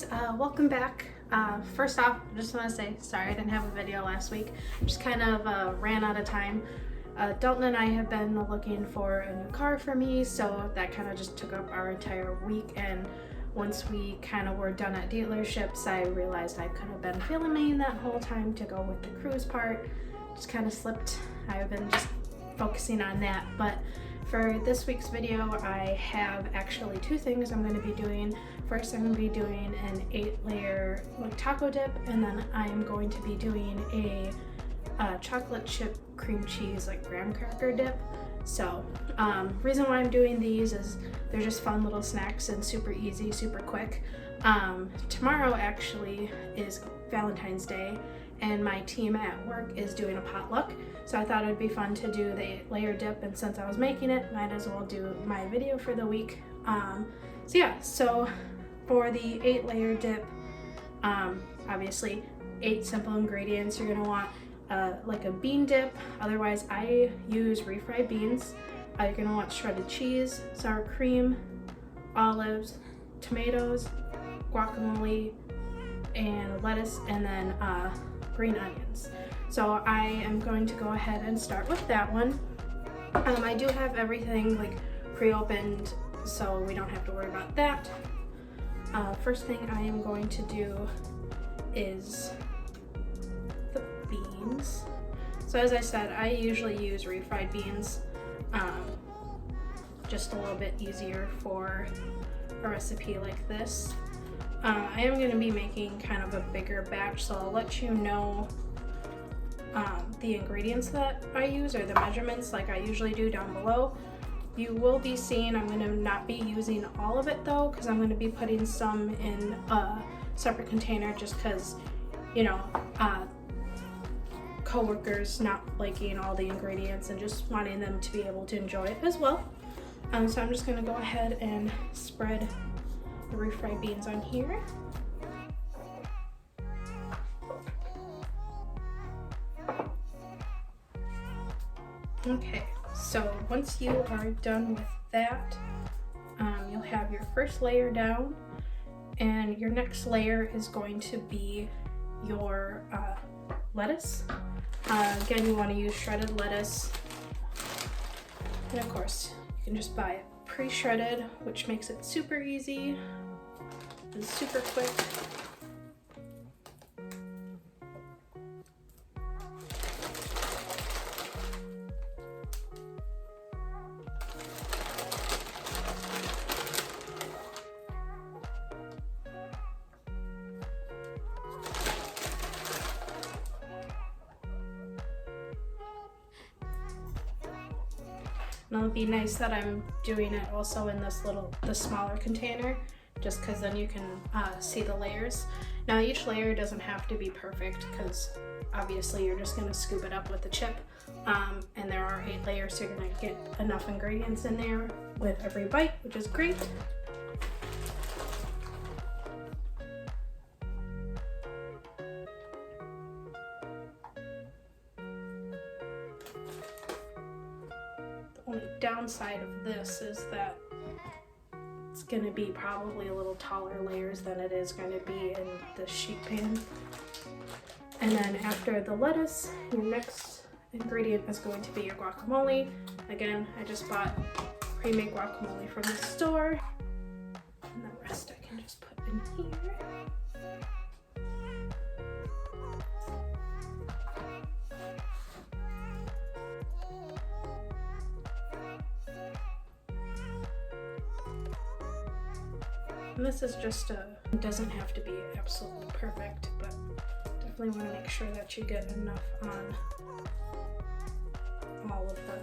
guys, welcome back. First off, I just want to say sorry I didn't have a video last week. Just kind of ran out of time. Dalton and I have been looking for a new car for me, so that kind of just took up our entire week, and once we kind of were done at dealerships, I realized I could have been filming that whole time to go with the cruise part. Just kind of slipped. I've been just focusing on that, but for this week's video, I have actually two things I'm going to be doing. First, I'm going to be doing an 8-layer taco dip, and then I'm going to be doing a chocolate chip cream cheese graham cracker dip. So reason why I'm doing these is they're just fun little snacks and super easy, super quick. Tomorrow actually is Valentine's Day, and my team at work is doing a potluck, so I thought it would be fun to do the 8-layer dip, and since I was making it, might as well do my video for the week. So for the 8-layer dip, obviously 8 simple ingredients. You're gonna want like a bean dip, otherwise I use refried beans. You're gonna want shredded cheese, sour cream, olives, tomatoes, guacamole, and lettuce, and then green onions. So I am going to go ahead and start with that one. I do have everything pre-opened, so we don't have to worry about that. First thing I am going to do is the beans. So as I said, I usually use refried beans, just a little bit easier for a recipe like this. I am going to be making kind of a bigger batch, so I'll let you know the ingredients that I use, or the measurements like I usually do, down below. You will be seeing I'm going to not be using all of it though, because I'm going to be putting some in a separate container, just because, co-workers not liking all the ingredients and just wanting them to be able to enjoy it as well. So I'm just going to go ahead and spread the refried beans on here. Okay, so once you are done with that, you'll have your first layer down, and your next layer is going to be your lettuce. Again, you want to use shredded lettuce, and of course you can just buy it pre-shredded, which makes it super easy and super quick. And it'll be nice that I'm doing it also in the smaller container, just because then you can see the layers. Now each layer doesn't have to be perfect, because obviously you're just going to scoop it up with the chip, and there are 8 layers, so you're going to get enough ingredients in there with every bite, which is great. Only downside of this is that it's going to be probably a little taller layers than it is going to be in the sheet pan. And then after the lettuce, your next ingredient is going to be your guacamole. Again, I just bought pre-made guacamole from the store, and the rest I can just put in here. And this is just it doesn't have to be absolutely perfect, but definitely want to make sure that you get enough on all of the pan.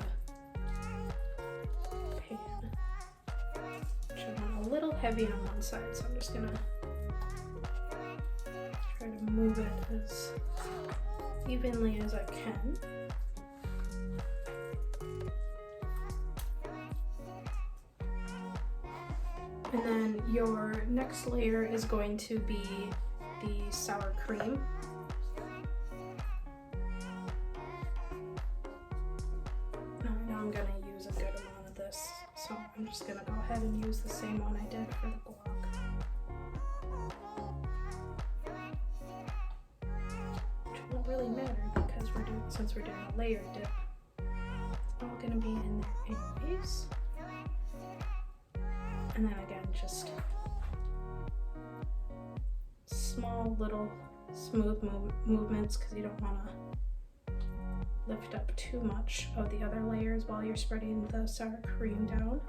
Which I want a little heavy on one side, so I'm just gonna try to move it as evenly as I can. And then your next layer is going to be the sour cream. Now I'm going to use a good amount of this, so I'm just going to go ahead and use the same one I did for the guac. since we're doing a layered dip, it's all gonna be in there anyways. And then again, just small little smooth movements, because you don't want to lift up too much of the other layers while you're spreading the sour cream down.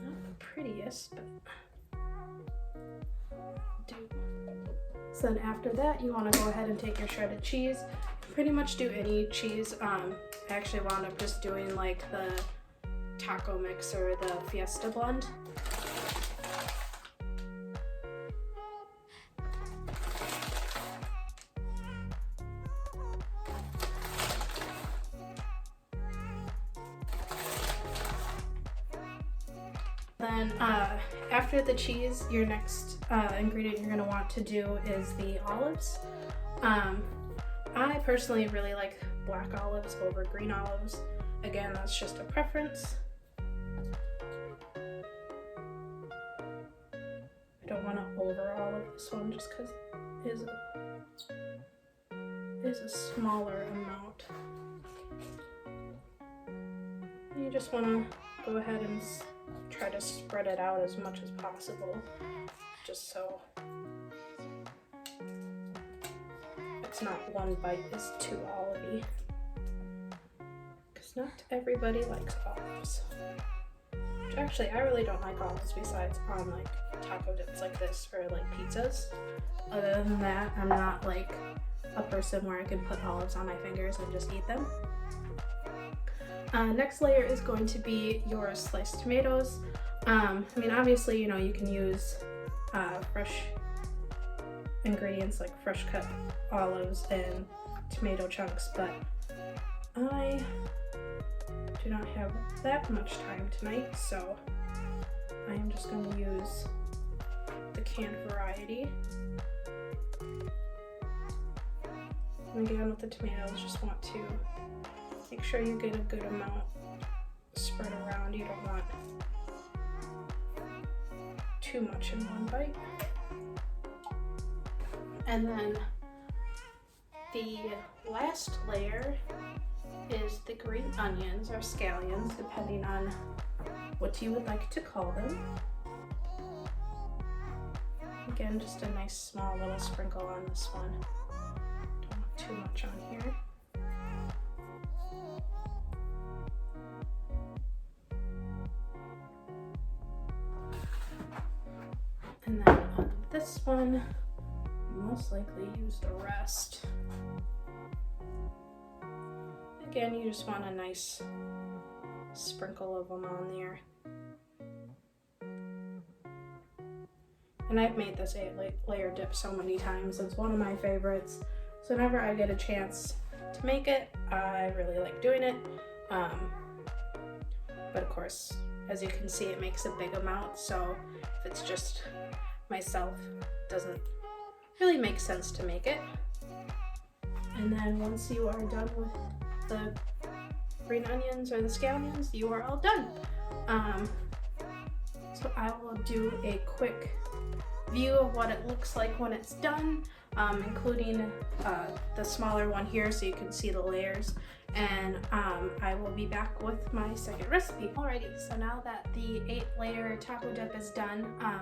Not the prettiest, but do. So then after that, you want to go ahead and take your shredded cheese. Pretty much do any cheese. I actually wound up just doing like the taco mix or the fiesta blend. Then after the cheese, your next ingredient you're going to want to do is the olives. I personally really like black olives over green olives. Again, that's just a preference. I don't want to over olive this one just because it is a smaller amount. You just want to go ahead and try to spread it out as much as possible, just so it's not one bite is too olivey, because not everybody likes olives. Which actually, I really don't like olives besides on like taco dips like this or like pizzas. Other than that, I'm not like a person where I can put olives on my fingers and just eat them. Next layer is going to be your sliced tomatoes. I mean, obviously, you know, you can use fresh ingredients like fresh cut olives and tomato chunks, but I do not have that much time tonight, so I am just going to use the canned variety. And again, with the tomatoes, just want to make sure you get a good amount spread around. You don't want too much in one bite. And then the last layer is the green onions or scallions, depending on what you would like to call them. Again, just a nice small little sprinkle on this one. Don't want too much on here. And then on this one, most likely use the rest. Again, you just want a nice sprinkle of them on there. And I've made this 8-layer dip so many times. It's one of my favorites. So whenever I get a chance to make it, I really like doing it. But of course, as you can see, it makes a big amount. So if it's just myself, it doesn't really make sense to make it. And then once you are done with the green onions or the scallions, you are all done. So I will do a quick view of what it looks like when it's done, including the smaller one here so you can see the layers, and I will be back with my second recipe. Alrighty, so now that the 8-layer taco dip is done, I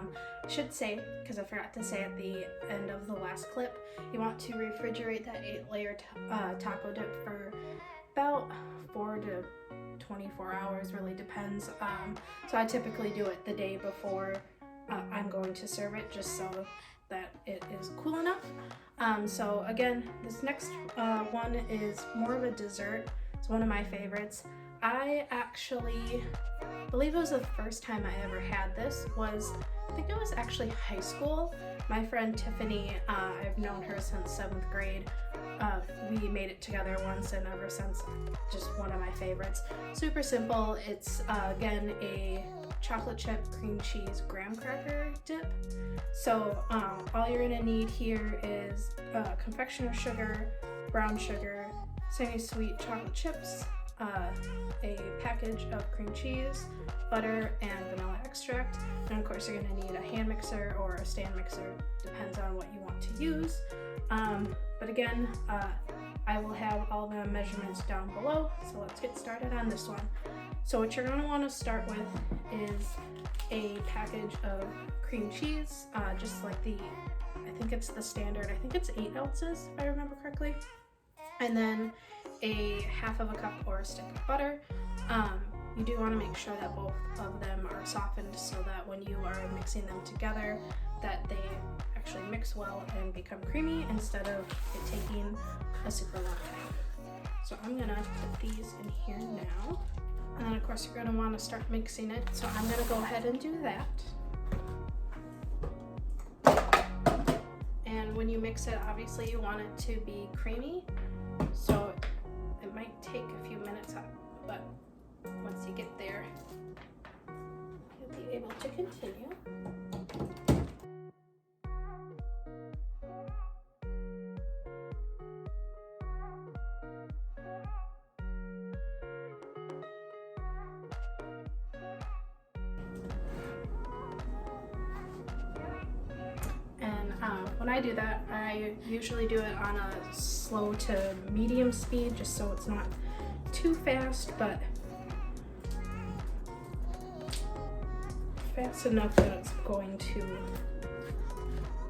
should say, because I forgot to say at the end of the last clip, you want to refrigerate that 8-layer taco dip for about 4 to 24 hours, really depends. So I typically do it the day before I'm going to serve it, just so that it is cool enough. So again, this next one is more of a dessert. It's one of my favorites. I actually believe it was the first time I ever had this I think it was actually high school. My friend Tiffany, I've known her since 7th grade. We made it together once, and ever since, just one of my favorites. Super simple. It's again a chocolate chip cream cheese graham cracker dip. So all you're gonna need here is confectioner sugar, brown sugar, semi-sweet chocolate chips, a package of cream cheese, butter, and vanilla extract. And of course you're going to need a hand mixer or a stand mixer, depends on what you want to use. But again, I will have all the measurements down below, so let's get started on this one. So what you're going to want to start with is a package of cream cheese, just like I think it's the standard, I think it's 8 ounces if I remember correctly. And then a half of a cup or a stick of butter. You do want to make sure that both of them are softened so that when you are mixing them together that they actually mix well and become creamy instead of it taking a super long time. So I'm gonna put these in here now. And then of course you're gonna want to start mixing it. So I'm gonna go ahead and do that. And when you mix it, obviously you want it to be creamy. So it might take a few minutes, but once you get there, you'll be able to continue. When I do that, I usually do it on a slow to medium speed, just so it's not too fast, but fast enough that it's going to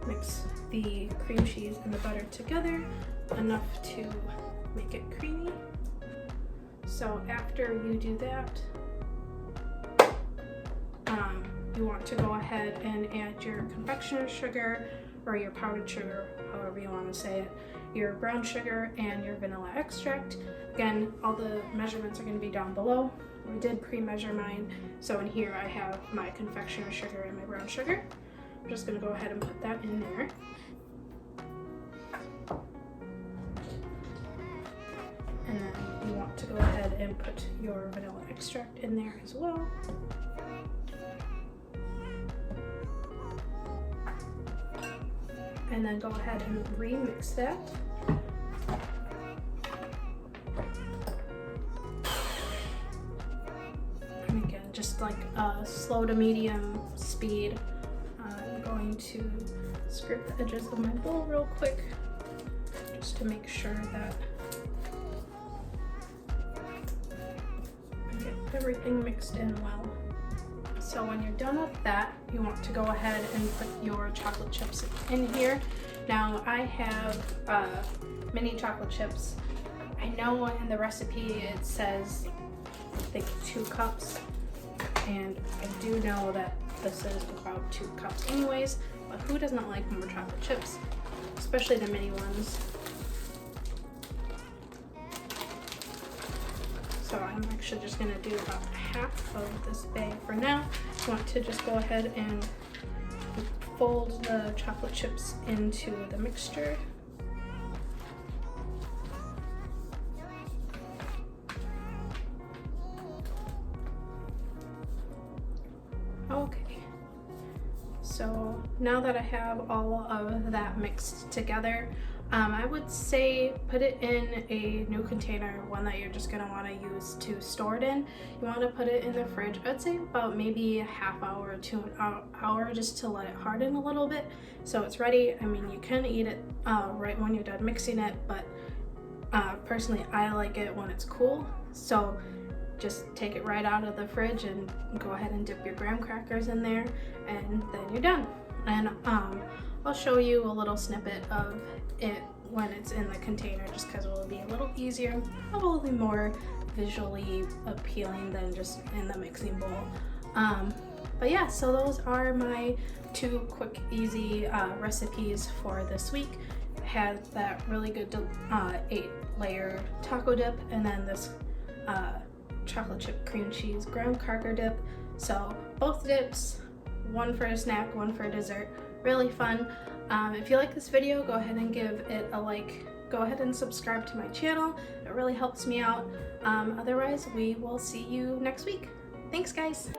mix the cream cheese and the butter together enough to make it creamy. So after you do that, you want to go ahead and add your confectioner's sugar or your powdered sugar, however you want to say it, your brown sugar, and your vanilla extract. Again, all the measurements are going to be down below. We did pre-measure mine, so in here I have my confectioner's sugar and my brown sugar. I'm just going to go ahead and put that in there. And then you want to go ahead and put your vanilla extract in there as well. And then go ahead and remix that. And again, just like a slow to medium speed. I'm going to scrape the edges of my bowl real quick, just to make sure that I get everything mixed in well. So when you're done with that, you want to go ahead and put your chocolate chips in here. Now I have mini chocolate chips. I know in the recipe it says, I think 2 cups, and I do know that this is about 2 cups anyways, but who doesn't like more chocolate chips, especially the mini ones. So I'm actually just gonna do about half of this bag for now. I want to just go ahead and fold the chocolate chips into the mixture. Okay, so now that I have all of that mixed together, I would say put it in a new container, one that you're just going to want to use to store it in. You want to put it in the fridge, I'd say about maybe a half hour to an hour, just to let it harden a little bit so it's ready. I mean, you can eat it right when you're done mixing it, but personally I like it when it's cool. So just take it right out of the fridge and go ahead and dip your graham crackers in there, and then you're done. And I'll show you a little snippet of it when it's in the container, just because it will be a little easier, probably more visually appealing than just in the mixing bowl. But yeah, so those are my 2 quick, easy recipes for this week. I had that really good 8-layer taco dip, and then this chocolate chip cream cheese graham cracker dip. So both dips, one for a snack, one for dessert. Really fun. If you like this video, go ahead and give it a like. Go ahead and subscribe to my channel. It really helps me out. Otherwise, we will see you next week. Thanks, guys.